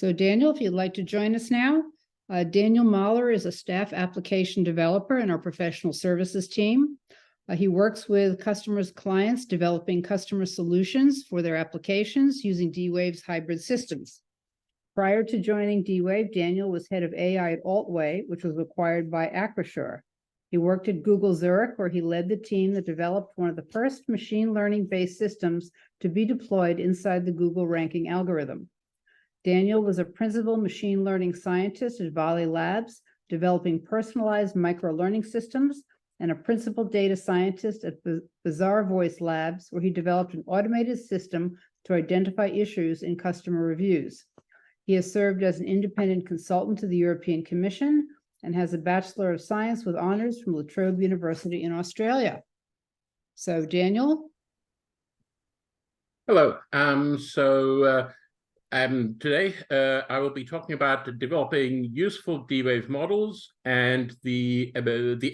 So Daniel, if you'd like to join us now. Daniel Mahler is a staff application developer in our professional services team. He works with customers' clients developing customer solutions for their applications using D-Wave's hybrid systems. Prior to joining D-Wave, Daniel was head of AI at Altway, which was acquired by Acrisure. He worked at Google Zurich, where he led the team that developed one of the first machine learning-based systems to be deployed inside the Google ranking algorithm. Daniel was a principal machine learning scientist at Valley Labs, developing personalized micro-learning systems, and a principal data scientist at Bizarre Voice Labs, where he developed an automated system to identify issues in customer reviews. He has served as an independent consultant to the European Commission and has a Bachelor of Science with honors from La Trobe University in Australia. So, Daniel? Hello. Today I will be talking about developing useful D-Wave models, and the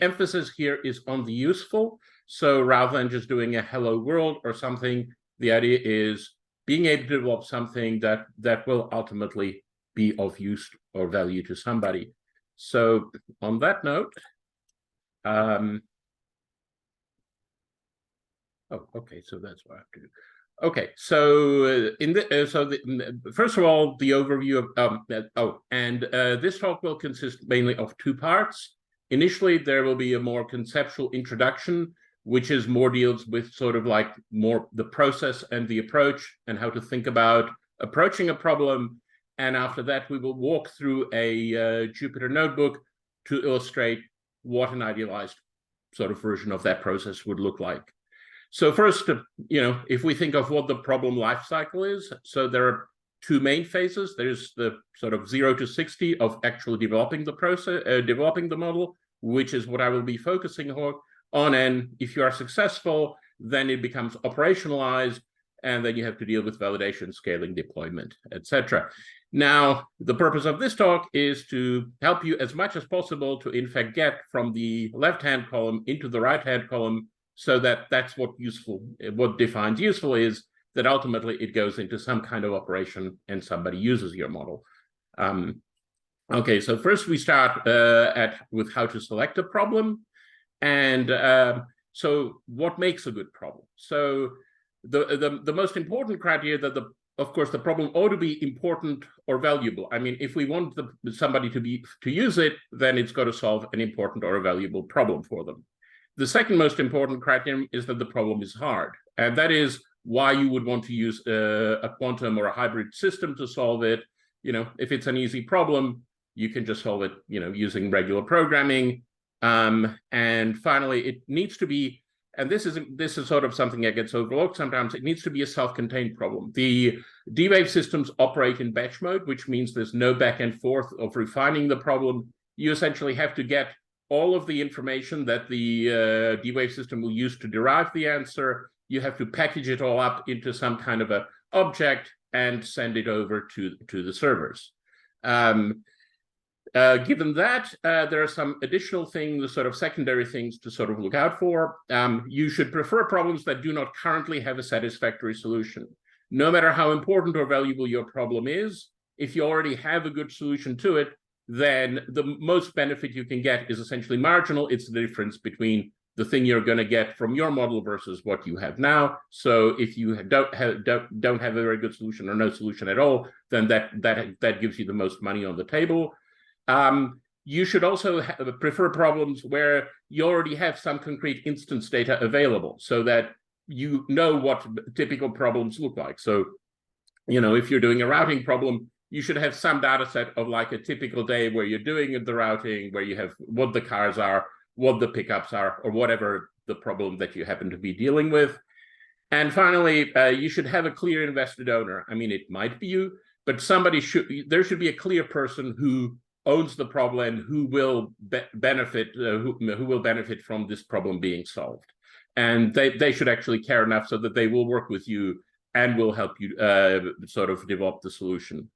emphasis here is on the useful. So rather than just doing a hello world or something, the idea is being able to develop something that will ultimately be of use or value to somebody. So on that note, oh, okay, so that's what I have to do. Okay, so first of all, the overview of this talk will consist mainly of two parts. Initially, there will be a more conceptual introduction, which is more deals with sort of like more the process and the approach and how to think about approaching a problem. And after that, we will walk through a Jupyter notebook to illustrate what an idealized sort of version of that process would look like. So first, if we think of what the problem lifecycle is, so there are two main phases. There's the sort of 0 to 60 of actually developing the process, developing the model, which is what I will be focusing on. And if you are successful, then it becomes operationalized, and then you have to deal with validation, scaling, deployment, etc. Now, the purpose of this talk is to help you as much as possible to, in fact, get from the left-hand column into the right-hand column, so that's what defines useful is that ultimately it goes into some kind of operation and somebody uses your model. Okay, so first we start with how to select a problem. And so what makes a good problem? So the most important criteria that of course the problem ought to be important or valuable. I mean, if we want somebody to use it, then it's got to solve an important or a valuable problem for them. The second most important criterion is that the problem is hard. And that is why you would want to use a quantum or a hybrid system to solve it. If it's an easy problem, you can just solve it, using regular programming. And finally, it needs to be, and this is sort of something that gets overlooked sometimes, it needs to be a self-contained problem. The D-Wave systems operate in batch mode, which means there's no back and forth of refining the problem. You essentially have to get all of the information that the D-Wave system will use to derive the answer. You have to package it all up into some kind of an object and send it over to the servers. Given that, there are some additional things, the sort of secondary things to sort of look out for. You should prefer problems that do not currently have a satisfactory solution. No matter how important or valuable your problem is, if you already have a good solution to it, then the most benefit you can get is essentially marginal. It's the difference between the thing you're going to get from your model versus what you have now. So if you don't have a very good solution or no solution at all, then that gives you the most money on the table. You should also prefer problems where you already have some concrete instance data available, so that you know what typical problems look like. So, if you're doing a routing problem, you should have some data set of like a typical day where you're doing the routing, where you have what the cars are, what the pickups are, or whatever the problem that you happen to be dealing with. And finally, you should have a clear invested owner. I mean, it might be you, but there should be a clear person who owns the problem and who will benefit from this problem being solved. And they should actually care enough so that they will work with you and will help you sort of develop the solution.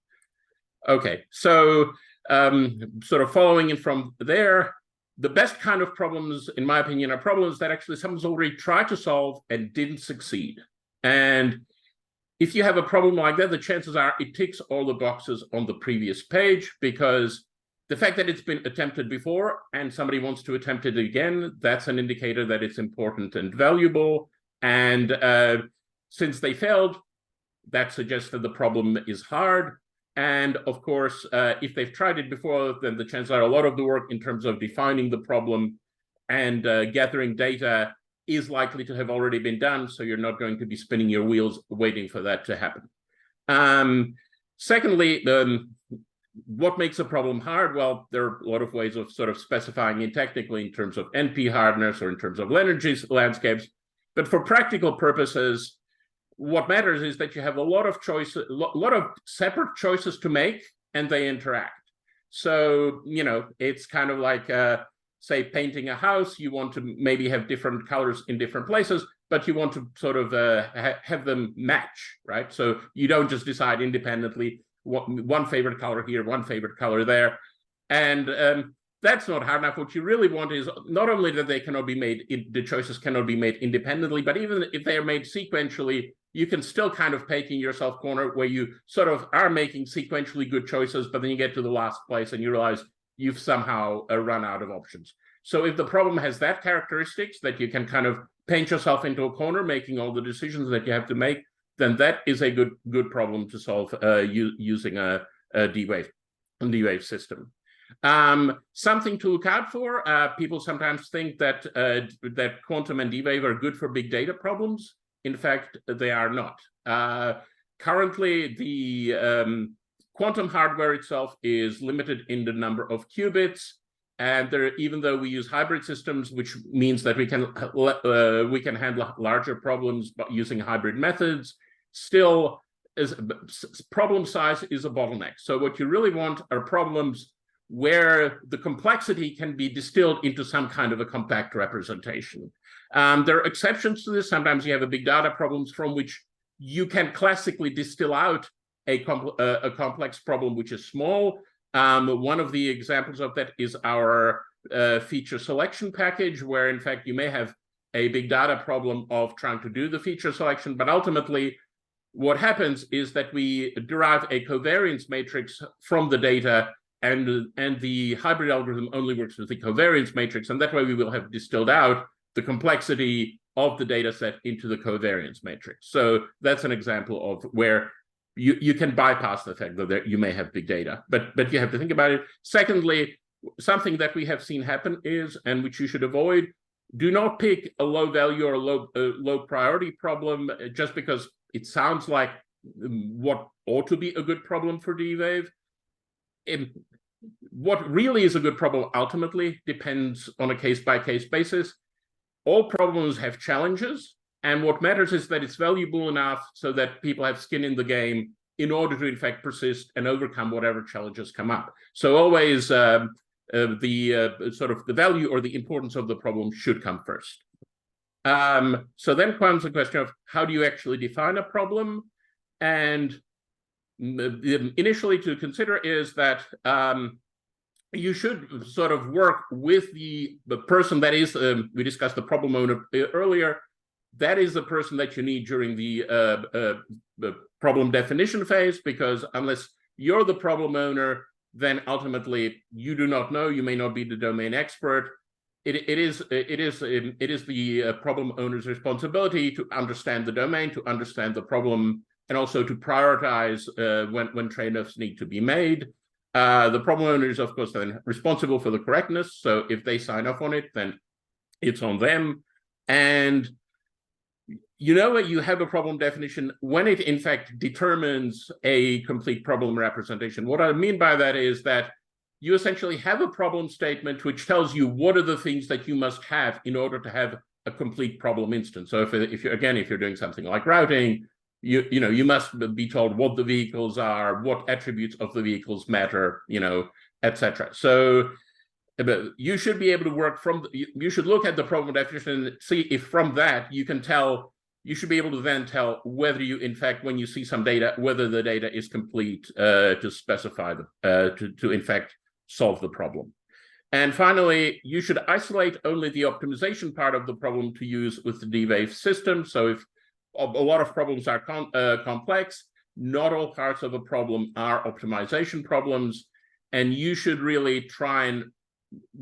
Okay, so sort of following in from there, the best kind of problems, in my opinion, are problems that actually someone's already tried to solve and didn't succeed. And if you have a problem like that, the chances are it ticks all the boxes on the previous page, because the fact that it's been attempted before and somebody wants to attempt it again, that's an indicator that it's important and valuable. And since they failed, that suggests that the problem is hard. And of course, if they've tried it before, then the chances are a lot of the work in terms of defining the problem and gathering data is likely to have already been done. So you're not going to be spinning your wheels waiting for that to happen. Secondly, what makes a problem hard? Well, there are a lot of ways of sort of specifying it technically in terms of NP hardness or in terms of energy landscapes. But for practical purposes, what matters is that you have a lot of choices, a lot of separate choices to make, and they interact. So, you know, it's kind of like, say, painting a house. You want to maybe have different colors in different places, but you want to sort of have them match, right? So you don't just decide independently one favorite color here, one favorite color there. And that's not hard enough. What you really want is not only that they cannot be made, the choices cannot be made independently, but even if they are made sequentially, you can still kind of paint in yourself corner where you sort of are making sequentially good choices, but then you get to the last place and you realize you've somehow run out of options. So if the problem has that characteristics, that you can kind of paint yourself into a corner, making all the decisions that you have to make, then that is a good problem to solve using a D-Wave system. Something to look out for, people sometimes think that that quantum and D-Wave are good for big data problems. In fact, they are not. Currently, the quantum hardware itself is limited in the number of qubits, and even though we use hybrid systems, which means that we can handle larger problems using hybrid methods, still problem size is a bottleneck. So what you really want are problems where the complexity can be distilled into some kind of a compact representation. There are exceptions to this. Sometimes you have a big data problems from which you can classically distill out a complex problem which is small. One of the examples of that is our feature selection package, where in fact you may have a big data problem of trying to do the feature selection, but ultimately what happens is that we derive a covariance matrix from the data, and the hybrid algorithm only works with the covariance matrix, and that way we will have distilled out the complexity of the data set into the covariance matrix. So that's an example of where you can bypass the fact that you may have big data, but you have to think about it. Secondly, something that we have seen happen is, and which you should avoid, do not pick a low value or low priority problem just because it sounds like what ought to be a good problem for D-Wave. What really is a good problem ultimately depends on a case-by-case basis. All problems have challenges, and what matters is that it's valuable enough so that people have skin in the game in order to, in fact, persist and overcome whatever challenges come up. So always sort of the value or the importance of the problem should come first. So then comes the question of how do you actually define a problem? And initially to consider is that you should sort of work with the person that is, we discussed the problem owner earlier, that is the person that you need during the problem definition phase, because unless you're the problem owner, then ultimately you do not know, you may not be the domain expert. It is the problem owner's responsibility to understand the domain, to understand the problem, and also to prioritize when trade-offs need to be made. The problem owner is, of course, then responsible for the correctness. So if they sign off on it, then it's on them. And you know that you have a problem definition when it, in fact, determines a complete problem representation. What I mean by that is that you essentially have a problem statement which tells you what are the things that you must have in order to have a complete problem instance. So if you're doing something like routing, you must be told what the vehicles are, what attributes of the vehicles matter, etc. So you should be able to work you should look at the problem definition and see if from that you can tell, you should be able to then tell whether you, in fact, when you see some data, whether the data is complete to specify to in fact solve the problem. And finally, you should isolate only the optimization part of the problem to use with the D-Wave system. So if a lot of problems are complex. Not all parts of a problem are optimization problems, and you should really try and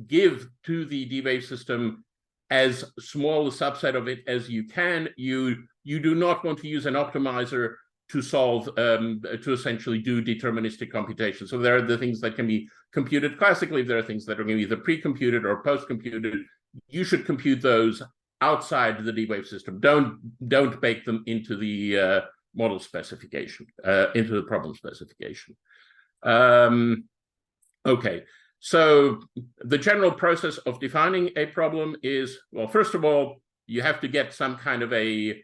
give to the D-Wave system as small a subset of it as you can. You do not want to use an optimizer to solve, to essentially do deterministic computation. So there are the things that can be computed classically. There are things that are going to be either pre-computed or post-computed. You should compute those outside the D-Wave system. Don't bake them into the model specification, into the problem specification. Okay, so the general process of defining a problem is, well, first of all, you have to get some kind of a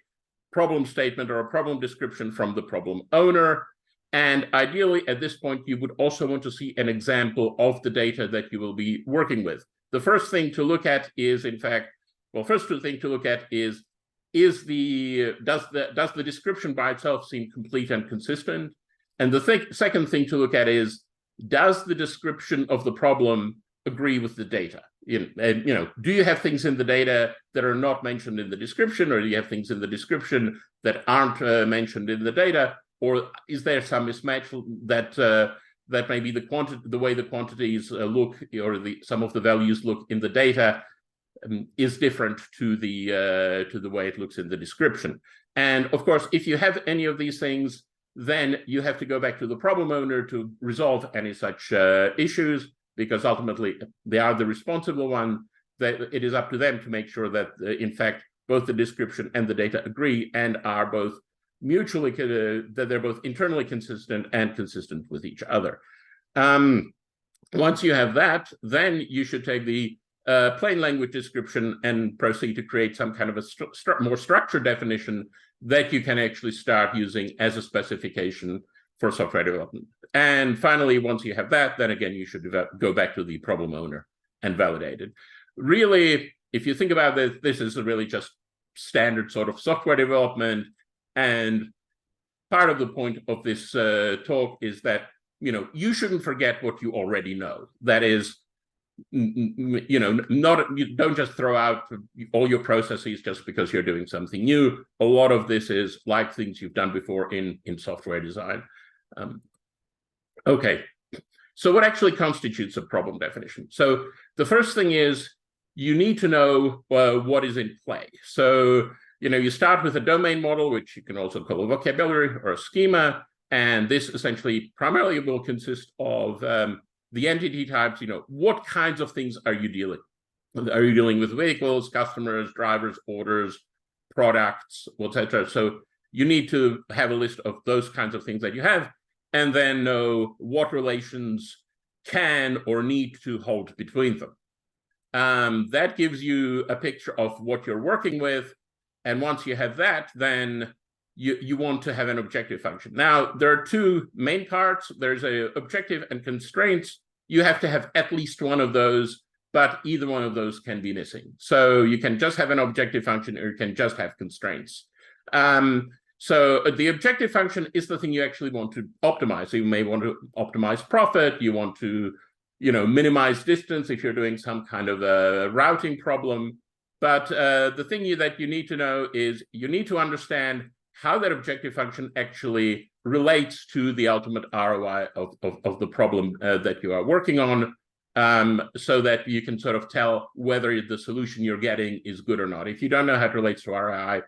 problem statement or a problem description from the problem owner. And ideally, at this point, you would also want to see an example of the data that you will be working with. The first thing to look at is, in fact, well, first thing to look at is does the description by itself seem complete and consistent? And the second thing to look at is, does the description of the problem agree with the data? Do you have things in the data that are not mentioned in the description, or do you have things in the description that aren't mentioned in the data, or is there some mismatch that maybe the way the quantities look, or some of the values look in the data is different to the way it looks in the description? And of course, if you have any of these things, then you have to go back to the problem owner to resolve any such issues, because ultimately they are the responsible one. That it is up to them to make sure that, in fact, both the description and the data agree and are both mutually, that they're both internally consistent and consistent with each other. Once you have that, then you should take the plain language description and proceed to create some kind of a more structured definition that you can actually start using as a specification for software development. And finally, once you have that, then again, you should go back to the problem owner and validate it. Really, if you think about it, this is really just standard sort of software development. And part of the point of this talk is that, you shouldn't forget what you already know. That is, you don't just throw out all your processes just because you're doing something new. A lot of this is like things you've done before in software design. Okay, so what actually constitutes a problem definition? So the first thing is you need to know what is in play. So, you start with a domain model, which you can also call a vocabulary or a schema. And this essentially primarily will consist of the entity types. What kinds of things are you dealing with? Are you dealing with vehicles, customers, drivers, orders, products, etc.? So you need to have a list of those kinds of things that you have, and then know what relations can or need to hold between them. That gives you a picture of what you're working with. And once you have that, then you want to have an objective function. Now, there are two main parts. There's an objective and constraints. You have to have at least one of those, but either one of those can be missing. So you can just have an objective function, or you can just have constraints. So the objective function is the thing you actually want to optimize. So you may want to optimize profit. You want to, minimize distance if you're doing some kind of a routing problem. But the thing that you need to know is you need to understand how that objective function actually relates to the ultimate ROI of the problem that you are working on, so that you can sort of tell whether the solution you're getting is good or not. If you don't know how it relates to ROI,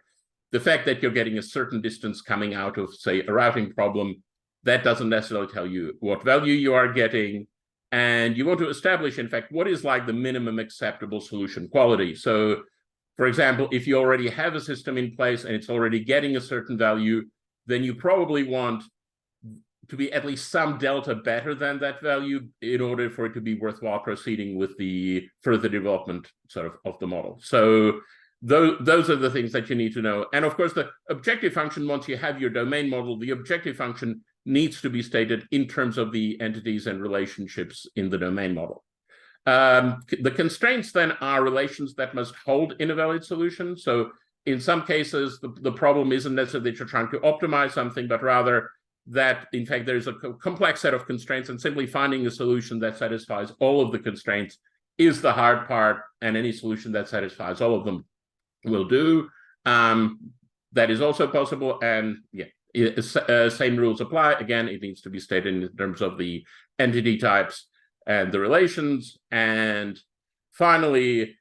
the fact that you're getting a certain distance coming out of, say, a routing problem, that doesn't necessarily tell you what value you are getting. And you want to establish, in fact, what is like the minimum acceptable solution quality. So, for example, if you already have a system in place and it's already getting a certain value, then you probably want to be at least some delta better than that value in order for it to be worthwhile proceeding with the further development sort of the model. So those are the things that you need to know. And of course, the objective function, once you have your domain model, the objective function needs to be stated in terms of the entities and relationships in the domain model. The constraints then are relations that must hold in a valid solution. So in some cases, the problem isn't necessarily that you're trying to optimize something, but rather that, in fact, there's a complex set of constraints, and simply finding a solution that satisfies all of the constraints is the hard part, and any solution that satisfies all of them will do. that is also possible. And yeah, same rules apply. Again, it needs to be stated in terms of the entity types and the relations. And finally,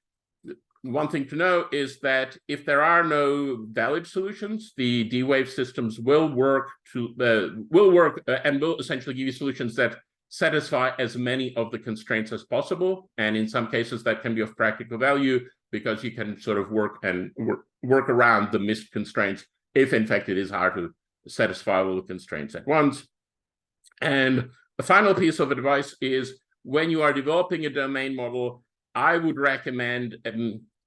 one thing to know is that if there are no valid solutions, the D-Wave systems will work and will essentially give you solutions that satisfy as many of the constraints as possible. And in some cases, that can be of practical value because you can sort of work around the missed constraints if, in fact, it is hard to satisfy all the constraints at once. And the final piece of advice is when you are developing a domain model, I would recommend,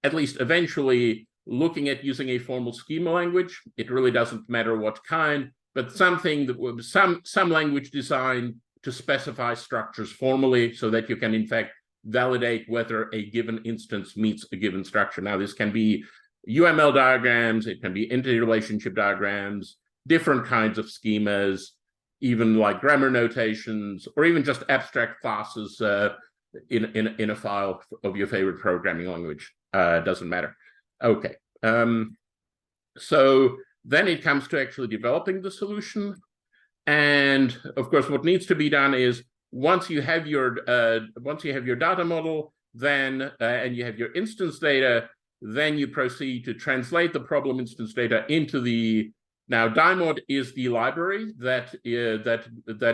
at least eventually, looking at using a formal schema language. It really doesn't matter what kind, but something that some language designed to specify structures formally so that you can, in fact, validate whether a given instance meets a given structure. Now, this can be UML diagrams, it can be entity relationship diagrams, different kinds of schemas, even like grammar notations, or even just abstract classes in a file of your favorite programming language. Doesn't matter. Okay. So then it comes to actually developing the solution. And of course, what needs to be done is once you have your data model, then and you have your instance data, then you proceed to translate the problem instance data into the. Now, DIMOD is the library that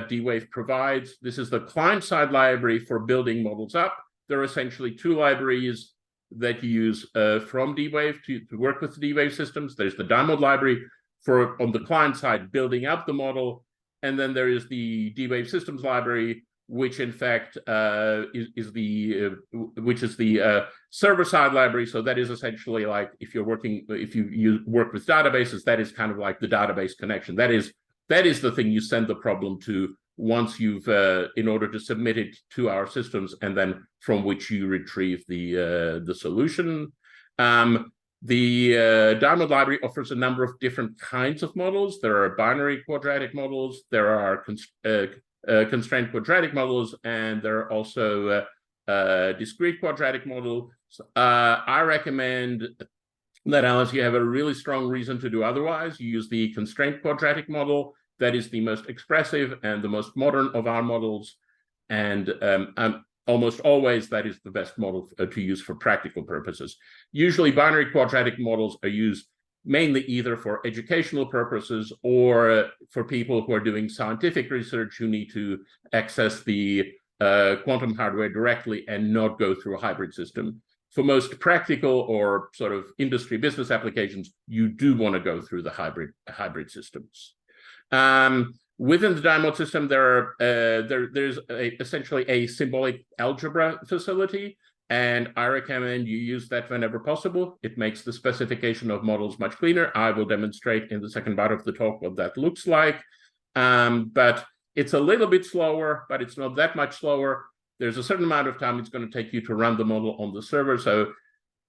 D-Wave provides. This is the client-side library for building models up. There are essentially two libraries that you use from D-Wave to work with the D-Wave systems. There's the DIMOD library for on the client side building up the model, and then there is the D-Wave systems library, which in fact is the server-side library. So that is essentially like if you work with databases, that is kind of like the database connection. That is the thing you send the problem to once you've in order to submit it to our systems, and then from which you retrieve the solution. The DIMOD library offers a number of different kinds of models. There are binary quadratic models. There are constrained quadratic models, and there are also discrete quadratic models. I recommend that unless you have a really strong reason to do otherwise, you use the constrained quadratic model. That is the most expressive and the most modern of our models. And almost always that is the best model to use for practical purposes. Usually binary quadratic models are used mainly either for educational purposes or for people who are doing scientific research who need to access the quantum hardware directly and not go through a hybrid system. For most practical or sort of industry business applications, you do want to go through the hybrid systems. Within the DIMOD system, there's essentially a symbolic algebra facility, and I recommend you use that whenever possible. It makes the specification of models much cleaner. I will demonstrate in the second part of the talk what that looks like. But it's a little bit slower, but it's not that much slower. There's a certain amount of time it's going to take you to run the model on the server. So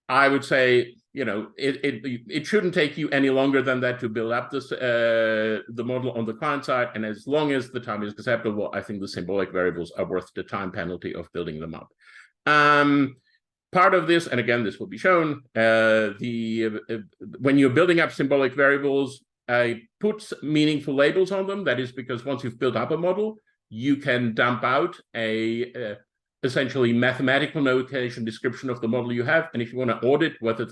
I would say, it shouldn't take you any longer than that to build up this the model on the client side. And as long as the time is acceptable, I think the symbolic variables are worth the time penalty of building them up. Part of this, and again, this will be shown, when you're building up symbolic variables, put meaningful labels on them. That is because once you've built up a model, you can dump out a essentially mathematical notation description of the model you have. And if you want to audit whether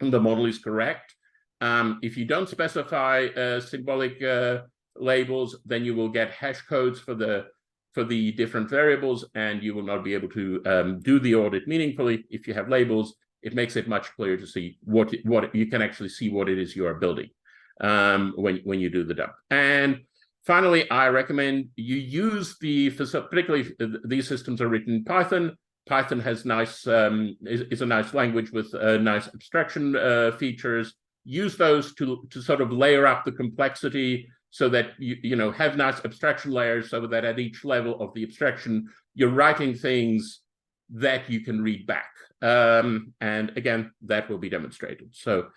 the model is correct, if you don't specify symbolic labels, then you will get hash codes for the different variables, and you will not be able to do the audit meaningfully. If you have labels, it makes it much clearer to see what you can actually see what it is you are building when you do the dump. And finally, I recommend you use particularly these systems are written in Python. Python has is a nice language with nice abstraction features. Use those to sort of layer up the complexity so that you have nice abstraction layers, so that at each level of the abstraction, you're writing things that you can read back. And again, that will be demonstrated. So,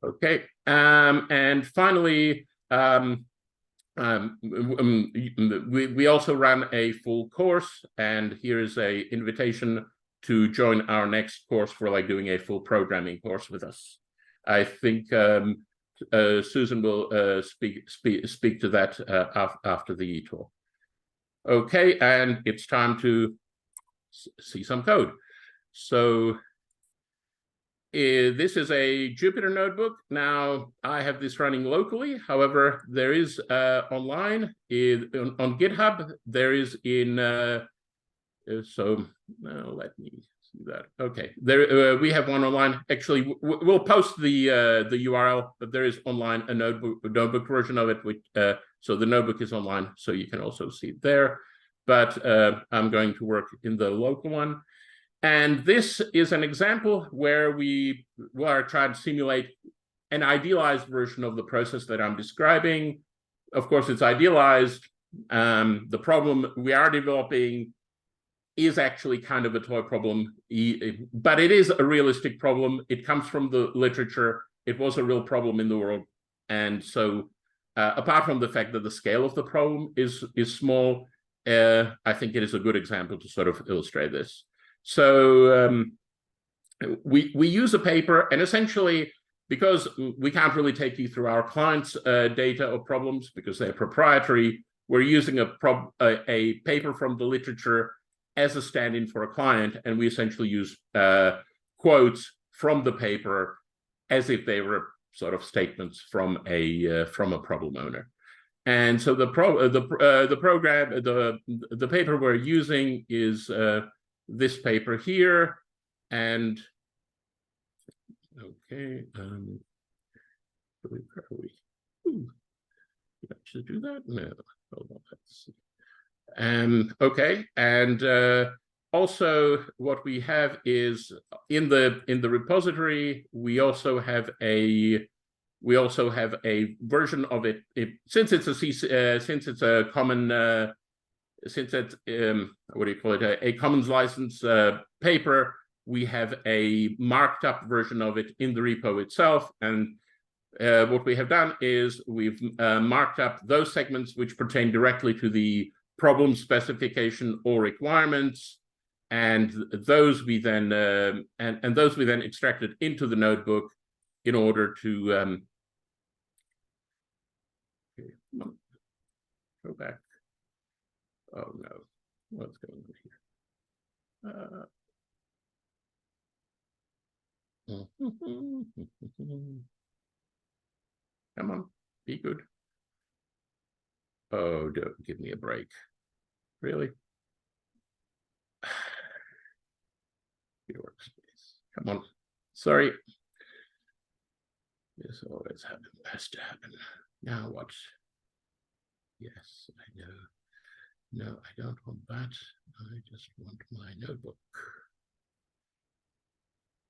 okay. And finally, we also run a full course, and here is an invitation to join our next course for like doing a full programming course with us. I think Susan will speak to that after the talk. Okay, and it's time to see some code. So this is a Jupyter notebook. Now I have this running locally. However, there is online on GitHub. There is in so let me see that. Okay, there we have one online. Actually, we'll post the URL, but there is online a notebook version of it. Which so the notebook is online, so you can also see it there. But I'm going to work in the local one. And this is an example where we are trying to simulate an idealized version of the process that I'm describing. Of course, it's idealized. The problem we are developing is actually kind of a toy problem, but it is a realistic problem. It comes from the literature. It was a real problem in the world. And so apart from the fact that the scale of the problem is small, I think it is a good example to sort of illustrate this. So we use a paper, and essentially, because we can't really take you through our clients' data or problems because they're proprietary, we're using a paper from the literature as a stand-in for a client, and we essentially use quotes from the paper as if they were sort of statements from a problem owner. And so the paper we're using is this paper here, and okay, where are we? Did I actually do that? No, hold on, let's see. Okay, and also what we have is in the repository we also have a version of it. Since it's a common since it's what do you call it, a commons license paper, we have a marked up version of it in the repo itself. And what we have done is we've marked up those segments which pertain directly to the problem specification or requirements, and those we then extracted into the notebook in order to go back. Oh no, what's going on here? Come on, be good. Oh, don't give me a break. Really? Your workspace. Come on. Sorry. This always has to happen. Now what? Yes, I know. No, I don't want that. I just want my notebook.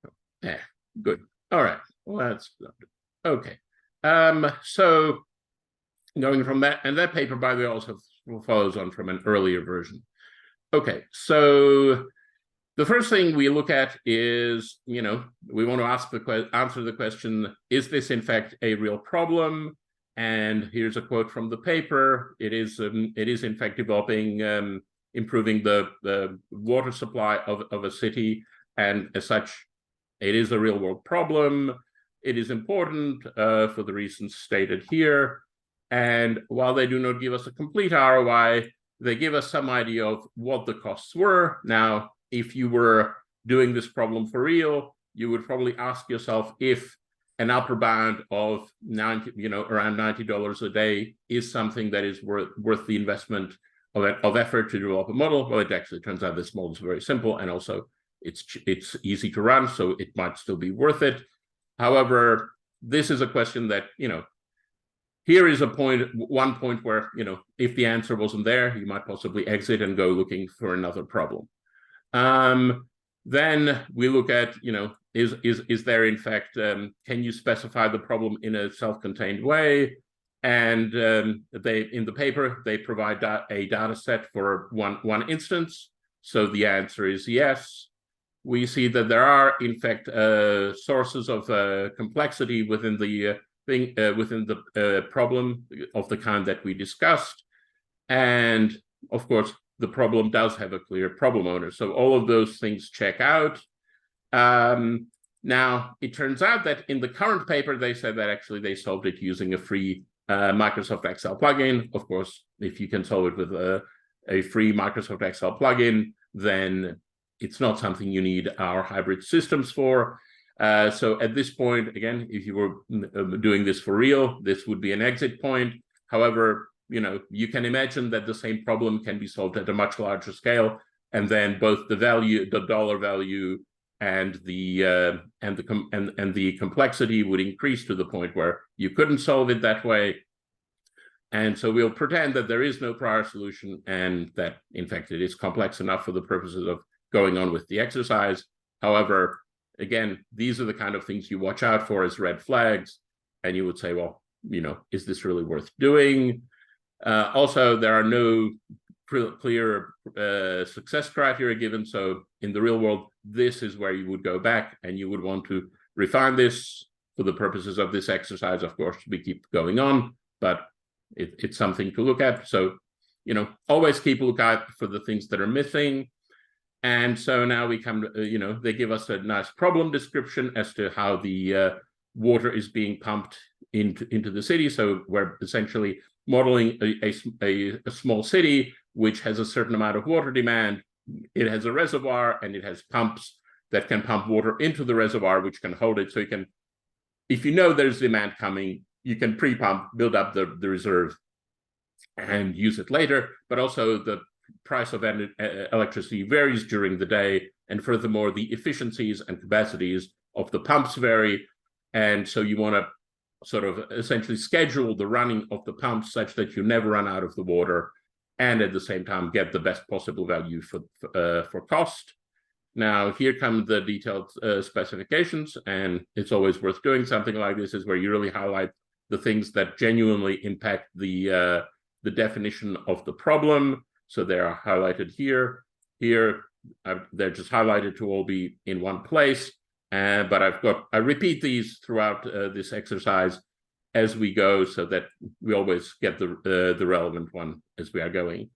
Oh, yeah, good. All right. Well, that's okay. So going from that, and that paper, by the way, also follows on from an earlier version. Okay, so the first thing we look at is, we want to answer the question, is this in fact a real problem? And here's a quote from the paper. It is in fact developing, improving the water supply of a city, and as such, it is a real world problem. It is important for the reasons stated here. And while they do not give us a complete ROI, they give us some idea of what the costs were. Now, if you were doing this problem for real, you would probably ask yourself if an upper bound of around $90 a day is something that is worth the investment of effort to develop a model. Well, it actually turns out this model is very simple, and also it's easy to run, so it might still be worth it. However, this is a question that, here is one point where, if the answer wasn't there, you might possibly exit and go looking for another problem. Then we look at, is there in fact, can you specify the problem in a self-contained way? And in the paper, they provide a data set for one instance. So the answer is yes. We see that there are, in fact, sources of complexity within the problem of the kind that we discussed. And of course, the problem does have a clear problem owner. So all of those things check out. Now, it turns out that in the current paper, they said that actually they solved it using a free Microsoft Excel plugin. Of course, if you can solve it with a free Microsoft Excel plugin, then it's not something you need our hybrid systems for. So at this point, again, if you were doing this for real, this would be an exit point. However, you can imagine that the same problem can be solved at a much larger scale, and then both the dollar value, and the complexity would increase to the point where you couldn't solve it that way. And so we'll pretend that there is no prior solution, and that in fact it is complex enough for the purposes of going on with the exercise. However, again, these are the kind of things you watch out for as red flags, and you would say, well, is this really worth doing? Also, there are no clear success criteria given. So in the real world, this is where you would go back and you would want to refine this for the purposes of this exercise. Of course, we keep going on, but it's something to look at. So, always keep a lookout for the things that are missing. And so now we come to, they give us a nice problem description as to how the water is being pumped into the city. So we're essentially modeling a small city which has a certain amount of water demand. It has a reservoir and it has pumps that can pump water into the reservoir, which can hold it. So you can, if you know there's demand coming, you can pre-pump, build up the reserve and use it later. But also the price of electricity varies during the day. And furthermore, the efficiencies and capacities of the pumps vary. And so you want to sort of essentially schedule the running of the pumps such that you never run out of the water, and at the same time get the best possible value for cost. Now, here come the detailed specifications, and it's always worth doing something like this, is where you really highlight the things that genuinely impact the definition of the problem. So they are highlighted here. Here, they're just highlighted to all be in one place. But I repeat these throughout this exercise as we go, so that we always get the relevant one as we are going.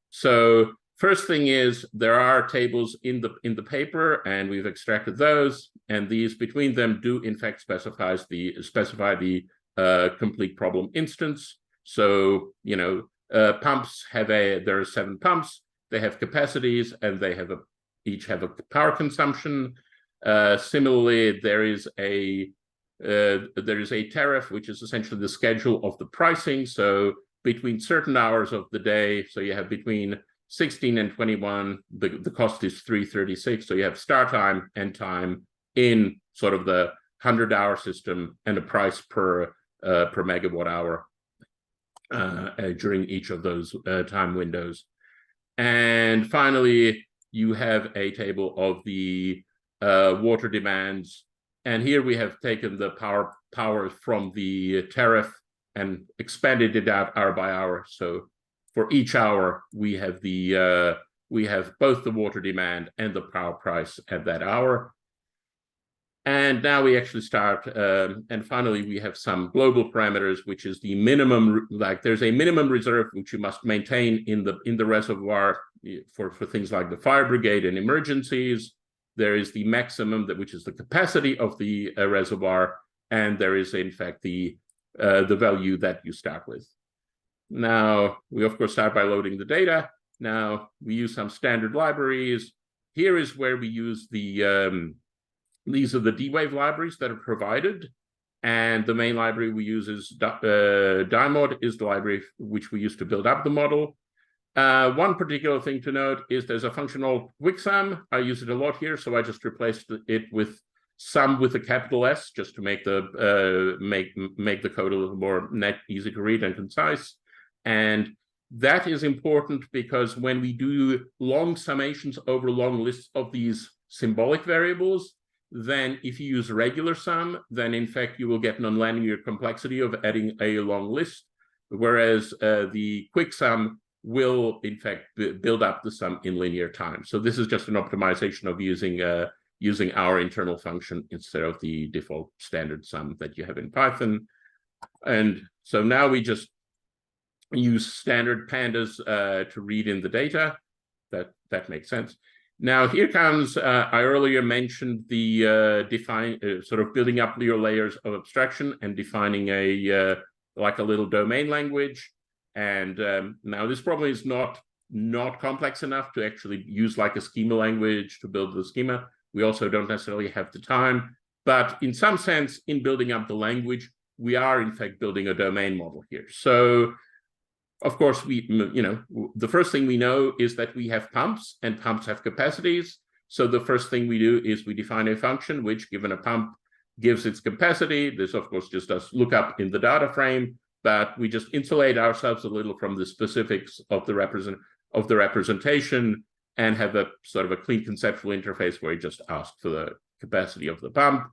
So first thing is, there are tables in the paper, and we've extracted those, and these between them do in fact specify the complete problem instance. So pumps there are 7 pumps. They have capacities, and they have each have a power consumption. Similarly, there is a tariff, which is essentially the schedule of the pricing. So between certain hours of the day, so you have between 16 and 21, the cost is $3.36. So you have start time, end time in sort of the 100-hour system, and a price per megawatt hour during each of those time windows. And finally, you have a table of the water demands, and here we have taken the power from the tariff and expanded it out hour by hour. So for each hour, we have both the water demand and the power price at that hour. And now we actually start, and finally we have some global parameters, which is the minimum, like there's a minimum reserve which you must maintain in the reservoir for things like the fire brigade and emergencies. There is the maximum, which is the capacity of the reservoir, and there is in fact the value that you start with. Now, we of course start by loading the data. Now, we use some standard libraries. Here is where we use these are the D-Wave libraries that are provided, and the main library we use is DyMod, is the library which we use to build up the model. One particular thing to note is there's a function called QuickSum. I use it a lot here, so I just replaced it with sum with a capital S, just to make the make the code a little more easy to read and concise. And that is important because when we do long summations over long lists of these symbolic variables, then if you use regular sum, then in fact you will get nonlinear complexity of adding a long list, whereas the QuickSum will in fact build up the sum in linear time. So this is just an optimization of using our internal function instead of the default standard sum that you have in Python. And so now we just use standard pandas to read in the data. That makes sense. Now here comes, I earlier mentioned the sort of building up your layers of abstraction and defining like a little domain language. And now this probably is not complex enough to actually use like a schema language to build the schema. We also don't necessarily have the time, but in some sense, in building up the language, we are in fact building a domain model here. So of course, the first thing we know is that we have pumps, and pumps have capacities. So the first thing we do is we define a function which, given a pump, gives its capacity. This, of course, just does look up in the data frame, but we just insulate ourselves a little from the specifics of the representation and have a sort of a clean conceptual interface where we just ask for the capacity of the pump.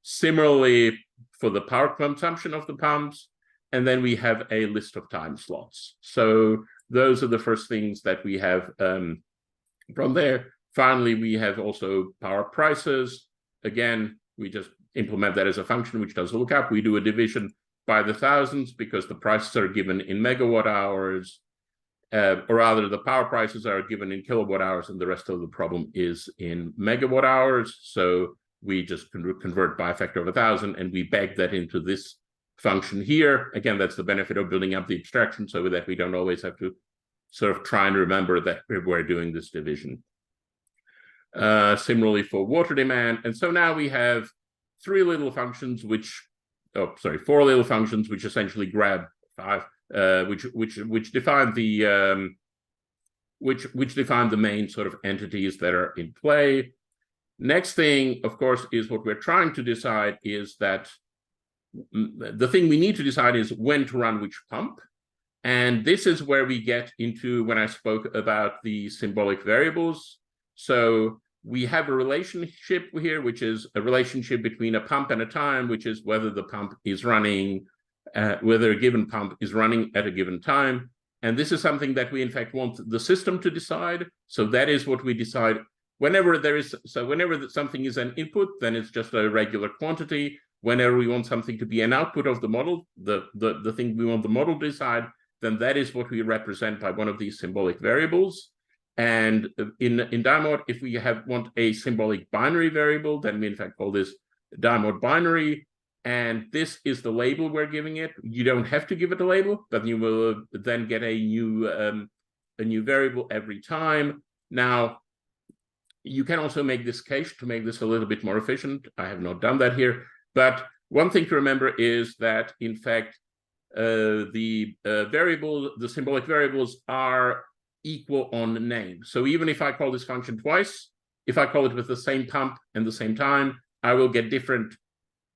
Similarly, for the power consumption of the pumps. And then we have a list of time slots. So those are the first things that we have from there. Finally, we have also power prices. Again, we just implement that as a function, which does look up. We do a division by the thousands because the prices are given in megawatt hours, or rather the power prices are given in kilowatt hours, and the rest of the problem is in megawatt hours. So we just convert by a factor of 1,000, and we bag that into this function here. Again, that's the benefit of building up the abstraction so that we don't always have to sort of try and remember that we're doing this division. Similarly for water demand. And so now we have four little functions which essentially grab which define the which define the main sort of entities that are in play. Next thing, of course, is what we're trying to decide is that the thing we need to decide is when to run which pump. And this is where we get into when I spoke about the symbolic variables. So we have a relationship here, which is a relationship between a pump and a time, which is whether the pump is running, whether a given pump is running at a given time. And this is something that we in fact want the system to decide. So that is what we decide whenever something is an input, then it's just a regular quantity. Whenever we want something to be an output of the model, the thing we want the model to decide, then that is what we represent by one of these symbolic variables. And in DIMOD, if we want a symbolic binary variable, then we in fact call this DIMOD binary. And this is the label we're giving it. You don't have to give it a label, but you will then get a new variable every time. Now, you can also make this cache to make this a little bit more efficient. I have not done that here. But one thing to remember is that, in fact, the symbolic variables are equal on name. So even if I call this function twice, if I call it with the same pump and the same time, I will get different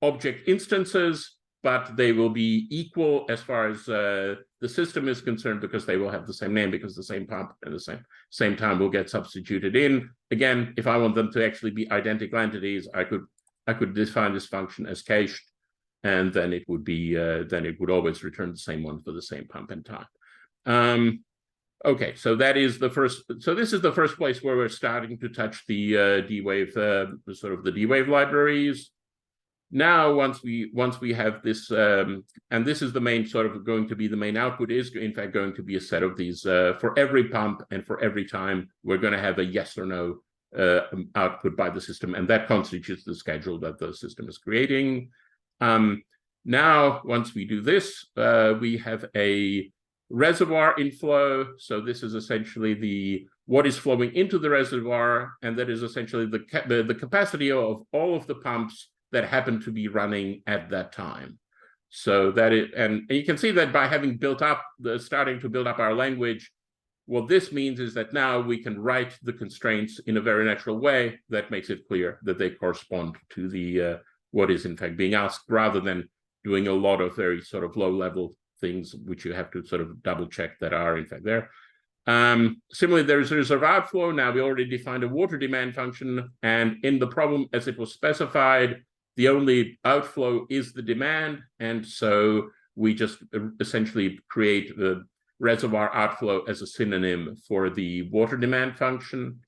object instances, but they will be equal as far as the system is concerned because they will have the same name because the same pump and the same time will get substituted in. Again, if I want them to actually be identical entities, I could define this function as cached, and then it would always return the same one for the same pump and time. Okay, so that is the first. So this is the first place where we're starting to touch the D-Wave, sort of the D-Wave libraries. Now, once we have this, and this is the main sort of going to be the main output is in fact going to be a set of these for every pump and for every time. We're going to have a yes or no output by the system, and that constitutes the schedule that the system is creating. Now, once we do this, we have a reservoir inflow. So this is essentially what is flowing into the reservoir, and that is essentially the capacity of all of the pumps that happen to be running at that time. So that is, and you can see that by having starting to build up our language, what this means is that now we can write the constraints in a very natural way that makes it clear that they correspond to the what is in fact being asked, rather than doing a lot of very sort of low-level things which you have to sort of double check that are in fact there. Similarly, there's a reserve outflow. Now we already defined a water demand function, and in the problem as it was specified, the only outflow is the demand, and so we just essentially create the reservoir outflow as a synonym for the water demand function.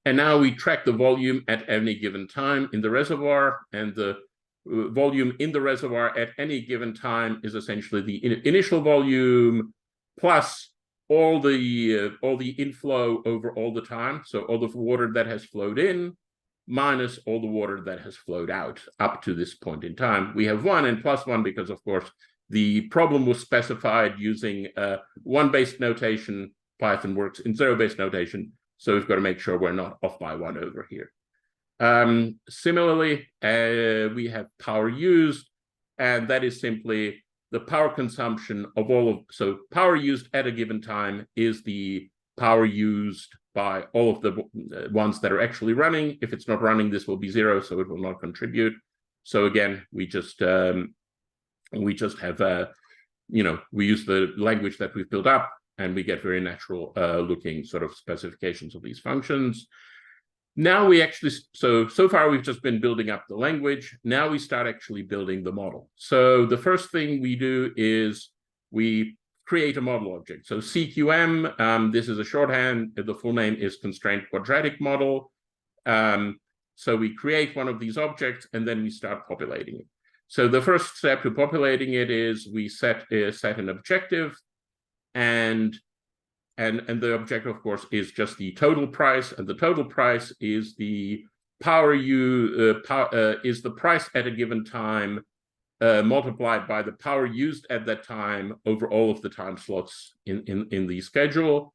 And now we track the volume at any given time in the reservoir, and the volume in the reservoir at any given time is essentially the initial volume plus all the inflow over all the time, so all the water that has flowed in minus all the water that has flowed out up to this point in time. We have 1 and plus 1 because, of course, the problem was specified using 1-based notation. Python works in 0-based notation, so we've got to make sure we're not off by 1 over here. Similarly, we have power used, and that is simply the power consumption of so power used at a given time is the power used by all of the ones that are actually running. If it's not running, this will be 0, so it will not contribute. So again, we just have, we use the language that we've built up, and we get very natural looking sort of specifications of these functions. Now we actually, so far we've just been building up the language. Now we start actually building the model. So the first thing we do is we create a model object. So CQM, this is a shorthand. The full name is Constraint Quadratic Model. So we create one of these objects, and then we start populating it. So the first step to populating it is we set an objective, and the objective, of course, is just the total price, and the total price is the is the price at a given time multiplied by the power used at that time over all of the time slots in the schedule.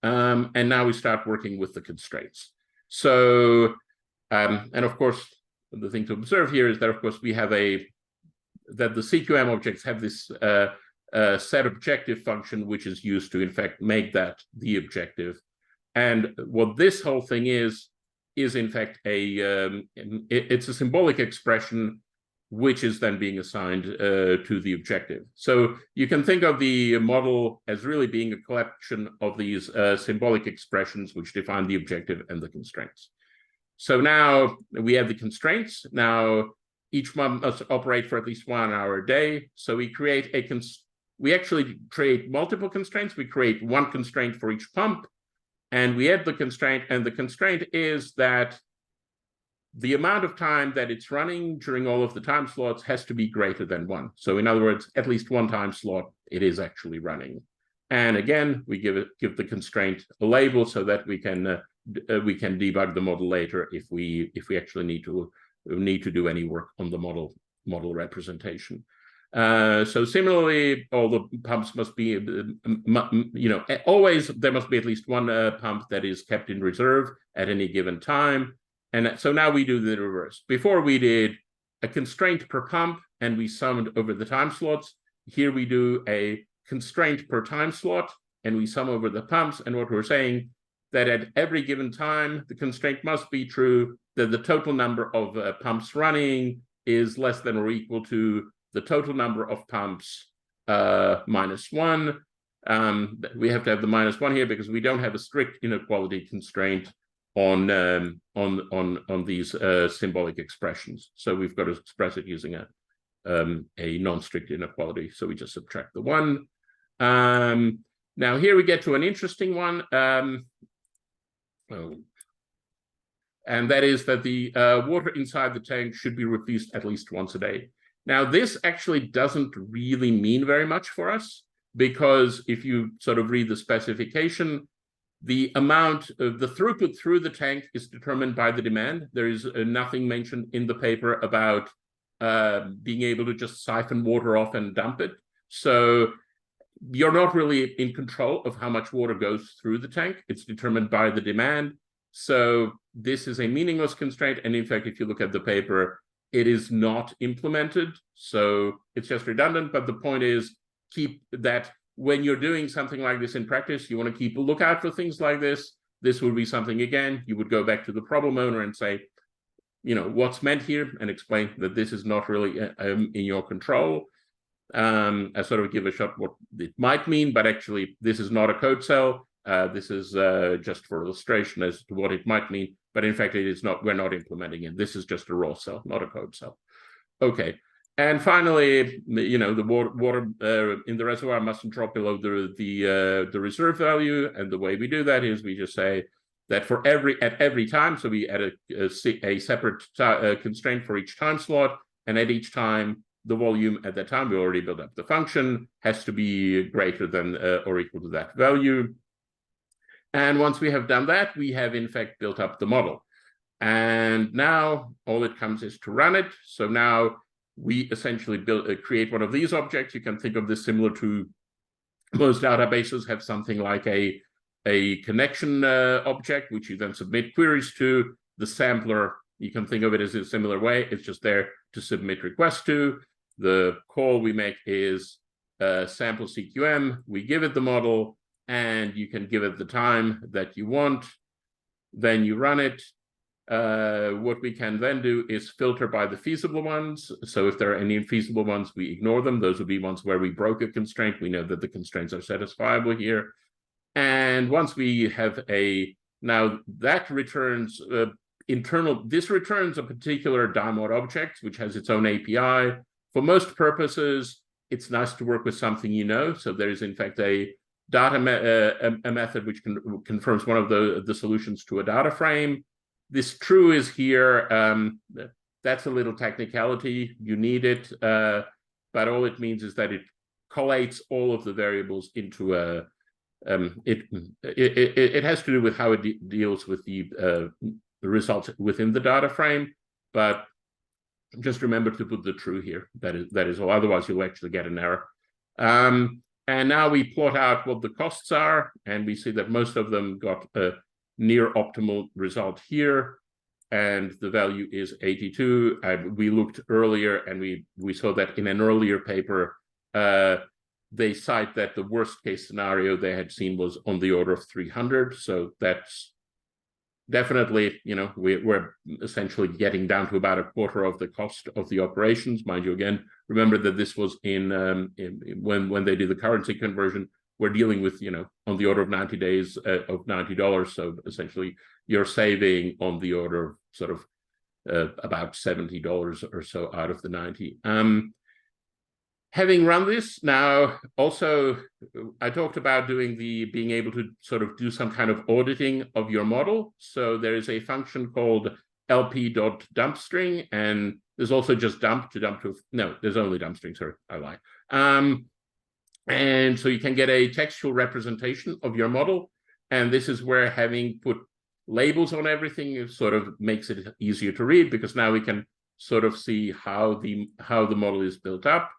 And now we start working with the constraints. So, and of course, the thing to observe here is that, of course, we have that the CQM objects have this set objective function, which is used to, in fact, make that the objective. And what this whole thing is in fact it's a symbolic expression which is then being assigned to the objective. So you can think of the model as really being a collection of these symbolic expressions which define the objective and the constraints. So now we have the constraints. Now each one must operate for at least 1 hour a day. So we create we actually create multiple constraints. We create one constraint for each pump, and we add the constraint, and the constraint is that the amount of time that it's running during all of the time slots has to be greater than 1. So in other words, at least 1 time slot it is actually running. And again, we give the constraint a label so that we can debug the model later if we actually need to do any work on the model representation. So similarly, all the pumps must be, always there must be at least 1 pump that is kept in reserve at any given time. And so now we do the reverse. Before we did a constraint per pump and we summed over the time slots. Here we do a constraint per time slot and we sum over the pumps. And what we're saying that at every given time, the constraint must be true that the total number of pumps running is less than or equal to the total number of pumps minus 1. We have to have the -1 here because we don't have a strict inequality constraint on these symbolic expressions. So we've got to express it using a non-strict inequality. So we just subtract the 1. Now here we get to an interesting one. And that is that the water inside the tank should be refused at least once a day. Now, this actually doesn't really mean very much for us, because if you sort of read the specification, the amount of the throughput through the tank is determined by the demand. There is nothing mentioned in the paper about being able to just siphon water off and dump it. So you're not really in control of how much water goes through the tank. It's determined by the demand. So this is a meaningless constraint. And in fact, if you look at the paper, it is not implemented. So it's just redundant. But the point is, keep that when you're doing something like this in practice, you want to keep a lookout for things like this. This would be something, again, you would go back to the problem owner and say, what's meant here, and explain that this is not really in your control. I sort of give a shot what it might mean, but actually this is not a code cell. This is just for illustration as to what it might mean, but in fact it is not. We're not implementing it. This is just a raw cell, not a code cell. Okay, and finally, the water in the reservoir mustn't drop below the reserve value, and the way we do that is we just say that at every time, so we add a separate constraint for each time slot, and at each time the volume at that time. We already built up the function, has to be greater than or equal to that value. And once we have done that, we have in fact built up the model. And now all it comes is to run it. So now we essentially create one of these objects. You can think of this similar to most databases have something like a connection object, which you then submit queries to. The sampler, you can think of it as a similar way. It's just there to submit requests to. The call we make is sample CQM. We give it the model, and you can give it the time that you want. Then you run it. What we can then do is filter by the feasible ones. So if there are any infeasible ones, we ignore them. Those would be ones where we broke a constraint. We know that the constraints are satisfiable here. And once we have now that returns this returns a particular DIMOD object, which has its own API. For most purposes, it's nice to work with something you know. So there is in fact a method which confirms one of the solutions to a data frame. This true is here. That's a little technicality. You need it, but all it means is that it collates all of the variables into a. It has to do with how it deals with the results within the data frame, but just remember to put the true here. That is all. Otherwise, you'll actually get an error. And now we plot out what the costs are, and we see that most of them got a near optimal result here, and the value is 82. We looked earlier, and we saw that in an earlier paper, they cite that the worst case scenario they had seen was on the order of 300. So that's definitely, we're essentially getting down to about a quarter of the cost of the operations. Mind you, again, remember that this was when they did the currency conversion. We're dealing with, on the order of 90 days of $90. So essentially, you're saving on the order of sort of about $70 or so out of the 90. Having run this now, also, I talked about being able to sort of do some kind of auditing of your model. So there is a function called lp.dumpstring, and there's also just dump to, no, there's only dumpstring, sorry, I lie. And so you can get a textual representation of your model. And this is where having put labels on everything sort of makes it easier to read, because now we can sort of see how the model is built up.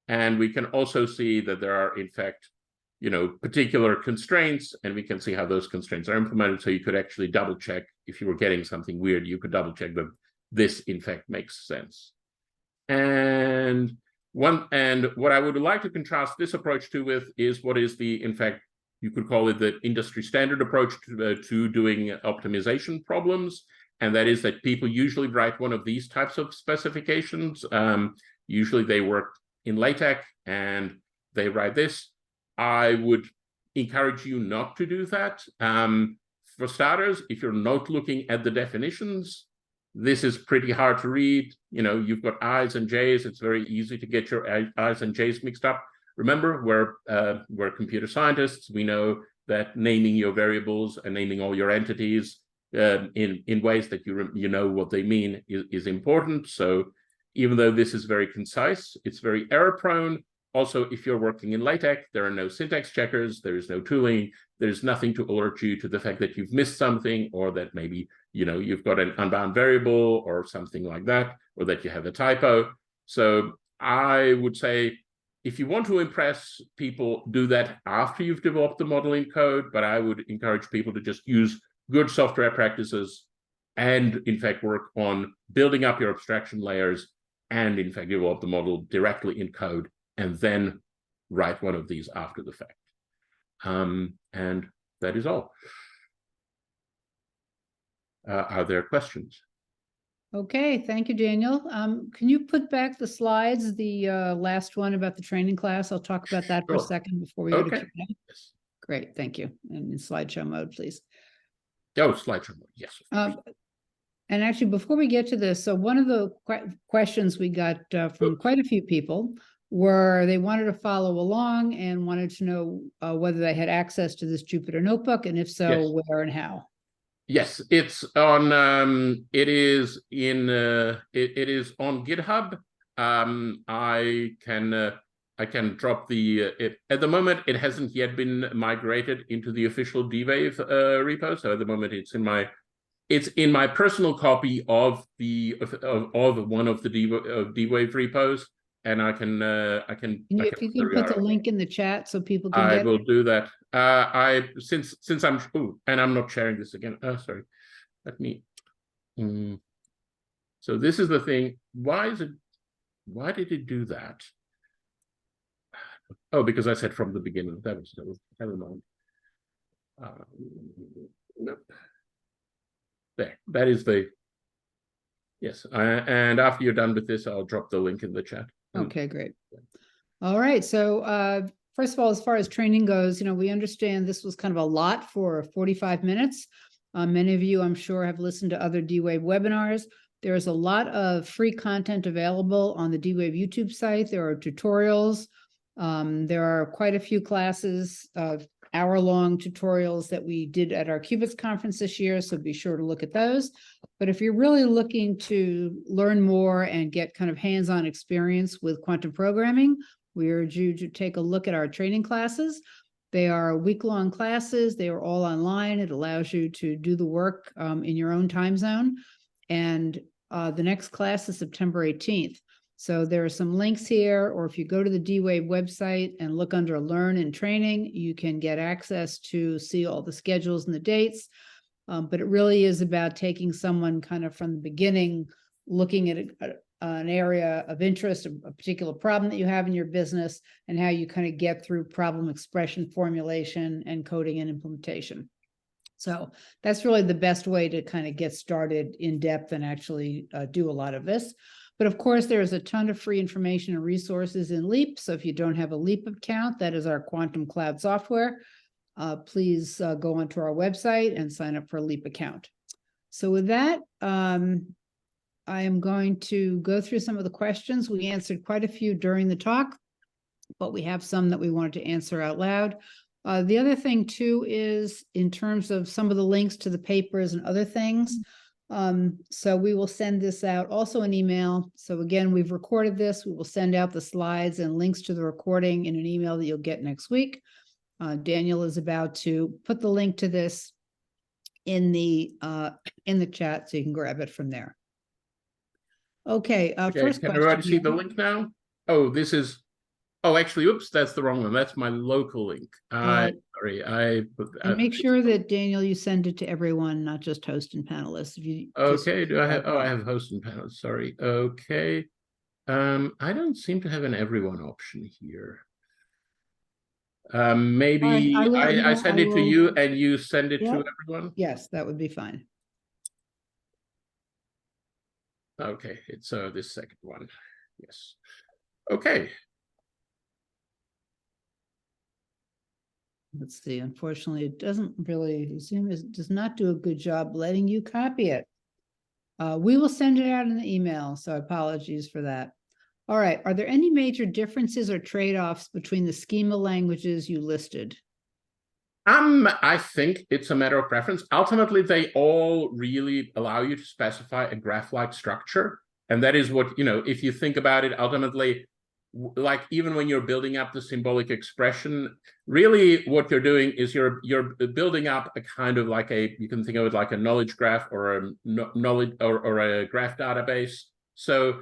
And we can also see that there are, in fact, particular constraints, and we can see how those constraints are implemented. So you could actually double check if you were getting something weird, you could double check that this, in fact, makes sense. And what I would like to contrast this approach with is what is in fact, you could call it the industry standard approach to doing optimization problems. And that is that people usually write one of these types of specifications. Usually they work in LaTeX and they write this. I would encourage you not to do that. For starters, if you're not looking at the definitions, this is pretty hard to read. You've got I's and J's. It's very easy to get your I's and J's mixed up. Remember, we're computer scientists. We know that naming your variables and naming all your entities in ways that you know what they mean is important. So even though this is very concise, it's very error prone. Also, if you're working in LaTeX, there are no syntax checkers, there is no tooling, there's nothing to alert you to the fact that you've missed something, or that maybe you've got an unbound variable or something like that, or that you have a typo. So I would say, if you want to impress people, do that after you've developed the model in code, but I would encourage people to just use good software practices and, in fact, work on building up your abstraction layers and, in fact, develop the model directly in code, and then write one of these after the fact. And that is all. Are there questions? Okay, thank you, Daniel. Can you put back the slides, the last one about the training class? I'll talk about that for a second before we go to Q&A. Yes. Great, thank you. And in slideshow mode, please. Oh, slideshow mode, yes. And actually, before we get to this, so one of the questions we got from quite a few people were they wanted to follow along and wanted to know whether they had access to this Jupyter notebook, and if so, yes, where and how. Yes, it's on. It is on GitHub. I can drop the. At the moment, it hasn't yet been migrated into the official D-Wave repo. So at the moment, it's in my personal copy of one of the D-Wave repos, and I can. If you can put the link in the chat so people can I get will it. do that. Since I'm and I'm not sharing this again. Oh, sorry. Let me. So this is the thing. Why did it do that? Oh, because I said from the beginning. That was never mind. Nope. There. That is the. Yes. And after you're done with this, I'll drop the link in the chat. Okay, great. All right. So first of all, as far as training goes, we understand this was kind of a lot for 45 minutes. Many of you, I'm sure, have listened to other D-Wave webinars. There's a lot of free content available on the D-Wave YouTube site. There are tutorials. There are quite a few classes of hour-long tutorials that we did at our Qubits conference this year, so be sure to look at those. But if you're really looking to learn more and get kind of hands-on experience with quantum programming, we urge you to take a look at our training classes. They are week-long classes. They are all online. It allows you to do the work in your own time zone. And the next class is September 18th. So there are some links here, or if you go to the D-Wave website and look under Learn and Training, you can get access to see all the schedules and the dates. But it really is about taking someone kind of from the beginning, looking at an area of interest, a particular problem that you have in your business, and how you kind of get through problem expression, formulation, and coding and implementation. So that's really the best way to kind of get started in depth and actually do a lot of this. But of course, there's a ton of free information and resources in Leap. So if you don't have a Leap account, that is our quantum cloud software. Please go onto our website and sign up for a Leap account. So with that, I am going to go through some of the questions. We answered quite a few during the talk, but we have some that we wanted to answer out loud. The other thing too is in terms of some of the links to the papers and other things. So we will send this out also an email. So again, we've recorded this. We will send out the slides and links to the recording in an email that you'll get next week. Daniel is about to put the link to this in the chat so you can grab it from there. Okay, first can question. everybody see the link now? Oh, this is. Oh, actually, oops, that's the wrong one. That's my local link. Sorry, and make sure that Daniel, you send it to everyone, not just host and panelists. If you okay, do I have? Oh, I have host and panelists. Sorry. Okay. I don't seem to have an everyone option here. Maybe I send it to you and you send it to everyone. Yes, that would be fine. Okay, it's this second one. Yes. Okay. Let's see. Unfortunately, it doesn't really, Zoom does not do a good job letting you copy it. We will send it out in the email, so apologies for that. All right. Are there any major differences or trade-offs between the schema languages you listed? I think it's a matter of preference. Ultimately, they all really allow you to specify a graph-like structure. And that is what, if you think about it, ultimately, like even when you're building up the symbolic expression, really what you're doing is you're building up a kind of like you can think of it like a knowledge graph or a knowledge or a graph database. So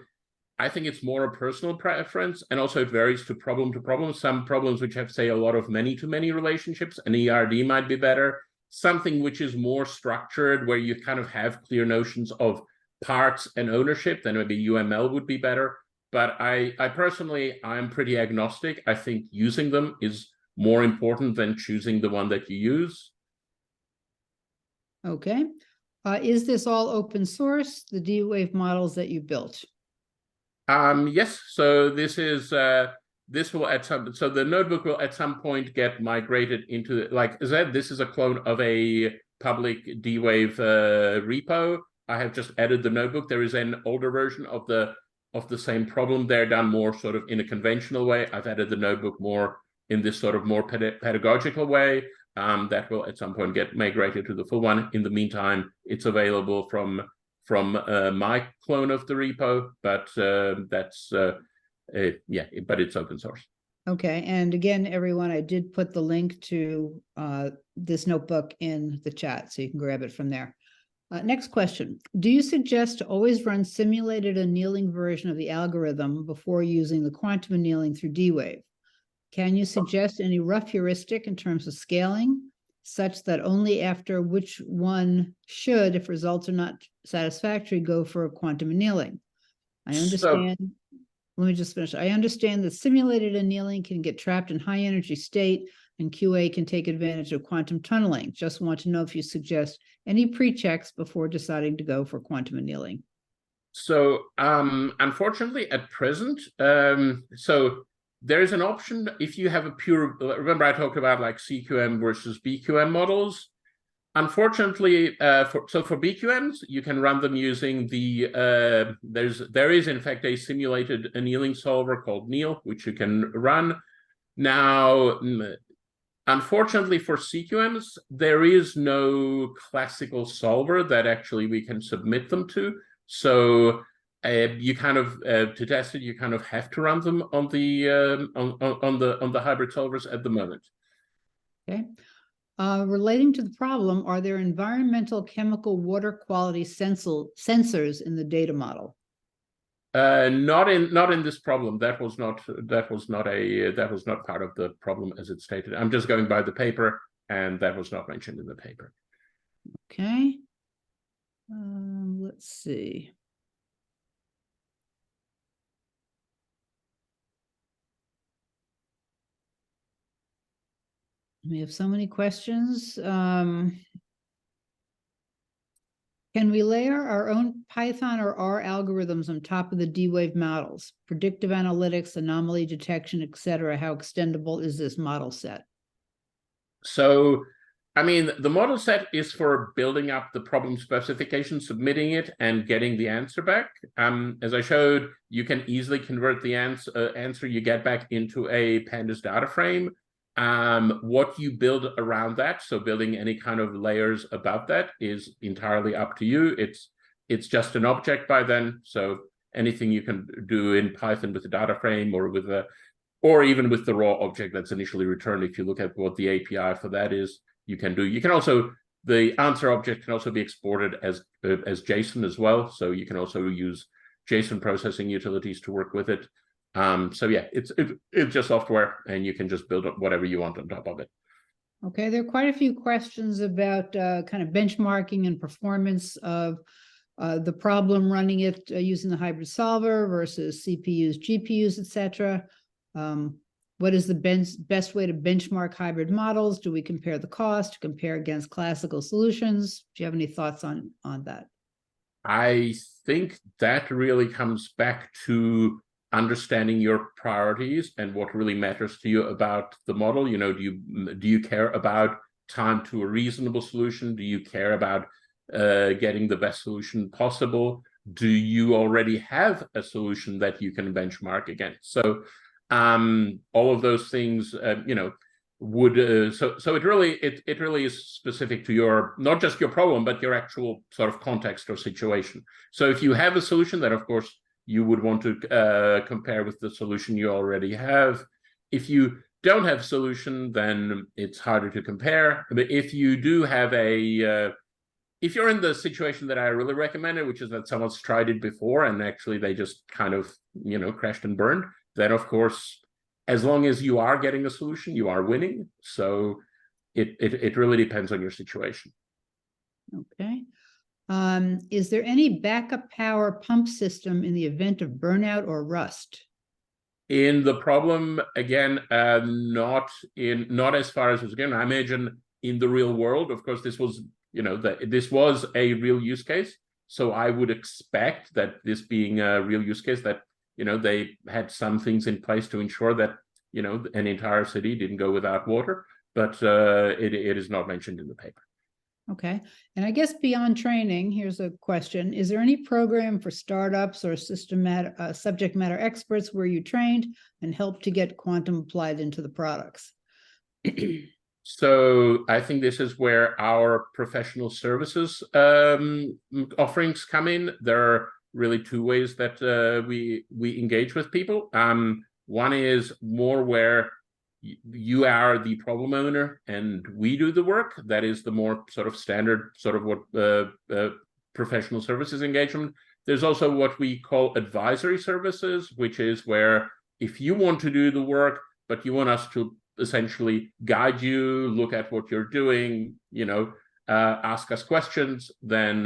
I think it's more a personal preference, and also it varies to problem. Some problems which have, say, a lot of many-to-many relationships, an ERD might be better. Something which is more structured, where you kind of have clear notions of parts and ownership, then maybe UML would be better. But I personally, I'm pretty agnostic. I think using them is more important than choosing the one that you use. Okay. Is this all open source, the D-Wave models that you built? Yes. So this is this will at some so the notebook will at some point get migrated into, like I said, this is a clone of a public D-Wave repo. I have just added the notebook. There is an older version of the same problem there, done more sort of in a conventional way. I've added the notebook more in this sort of more pedagogical way. That will at some point get migrated to the full one. In the meantime, it's available from from my clone of the repo, but yeah, but it's open source. Okay, and again, everyone, I did put the link to this notebook in the chat, so you can grab it from there. Next question. Do you suggest to always run simulated annealing version of the algorithm before using the quantum annealing through D-Wave? Can you suggest any rough heuristic in terms of scaling, such that only after which one should, if results are not satisfactory, go for quantum annealing? I understand. Let me just finish. I understand that simulated annealing can get trapped in high energy state and QA can take advantage of quantum tunneling. Just want to know if you suggest any pre-checks before deciding to go for quantum annealing. So unfortunately at present, so there is an option if you have a pure, remember I talked about like CQM versus BQM models. Unfortunately, for BQMs, you can run them using the, there is in fact a simulated annealing solver called Neal, which you can run. Now, unfortunately for CQMs, there is no classical solver that actually we can submit them to. So you kind of, to test it, you kind of have to run them on the on the hybrid solvers at the moment. Okay. Relating to the problem, are there environmental, chemical, water quality sensors in the data model? Not in this problem. That was not part of the problem as it's stated. I'm just going by the paper, and that was not mentioned in the paper. Okay. Let's see. We have so many questions. Can we layer our own Python or R algorithms on top of the D-Wave models? Predictive analytics, anomaly detection, etc. How extendable is this model set? So, I mean, the model set is for building up the problem specification, submitting it, and getting the answer back. As I showed, you can easily convert the answer you get back into a pandas data frame. What you build around that, so building any kind of layers about that, is entirely up to you. It's just an object by then, so anything you can do in Python with a data frame or with a, or even with the raw object that's initially returned, if you look at what the API for that is, you can do. You can also, the answer object can also be exported as JSON as well, so you can also use JSON processing utilities to work with it. So yeah, it's just software, and you can just build up whatever you want on top of it. Okay, there are quite a few questions about kind of benchmarking and performance of the problem running it using the hybrid solver versus CPUs, GPUs, etc. What is the best way to benchmark hybrid models? Do we compare the cost, compare against classical solutions? Do you have any thoughts on that? I think that really comes back to understanding your priorities and what really matters to you about the model. You know, do you care about time to a reasonable solution? Do you care about getting the best solution possible? Do you already have a solution that you can benchmark against? So all of those things, you know, would so it really is specific to your, not just your problem, but your actual sort of context or situation. So if you have a solution, that of course you would want to compare with the solution you already have. If you don't have a solution, then it's harder to compare. But if you do have a if you're in the situation that I really recommended, which is that someone's tried it before and actually they just kind of, you know, crashed and burned, then of course, as long as you are getting a solution, you are winning. So it really depends on your situation. Okay. Is there any backup power pump system in the event of burnout or rust? In the problem, again, not as far as, again, I imagine in the real world, of course, this was, you know, this was a real use case. So I would expect that this being a real use case, that, you know, they had some things in place to ensure that, you know, an entire city didn't go without water, but it is not mentioned in the paper. Okay. And I guess beyond training, here's a question. Is there any program for startups or subject matter experts where you trained and helped to get quantum applied into the products? So I think this is where our professional services offerings come in. There are really two ways that we engage with people. One is more where you are the problem owner and we do the work. That is the more sort of standard, sort of what professional services engagement. There's also what we call advisory services, which is where if you want to do the work, but you want us to essentially guide you, look at what you're doing, ask us questions, then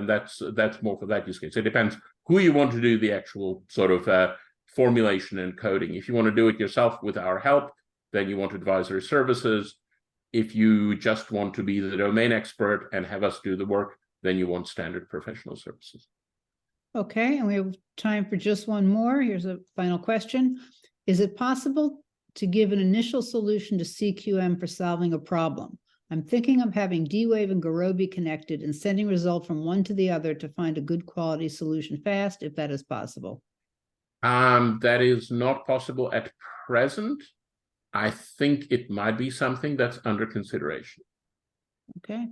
that's more for that use case. It depends who you want to do the actual sort of formulation and coding. If you want to do it yourself with our help, then you want advisory services. If you just want to be the domain expert and have us do the work, then you want standard professional services. Okay, and we have time for just one more. Here's a final question. Is it possible to give an initial solution to CQM for solving a problem? I'm thinking of having D-Wave and Gurobi connected and sending result from one to the other to find a good quality solution fast, if that is possible. That is not possible at present. I think it might be something that's under consideration. Okay.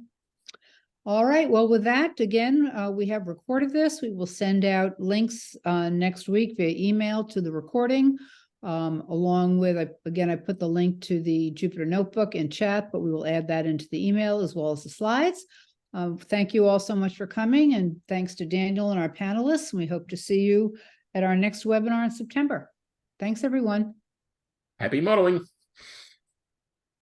All right. Well, with that, again, we have recorded this. We will send out links next week via email to the recording, along with, again, I put the link to the Jupyter Notebook in chat, but we will add that into the email as well as the slides. Thank you all so much for coming, and thanks to Daniel and our panelists. We hope to see you at our next webinar in September. Thanks, everyone. Happy modeling.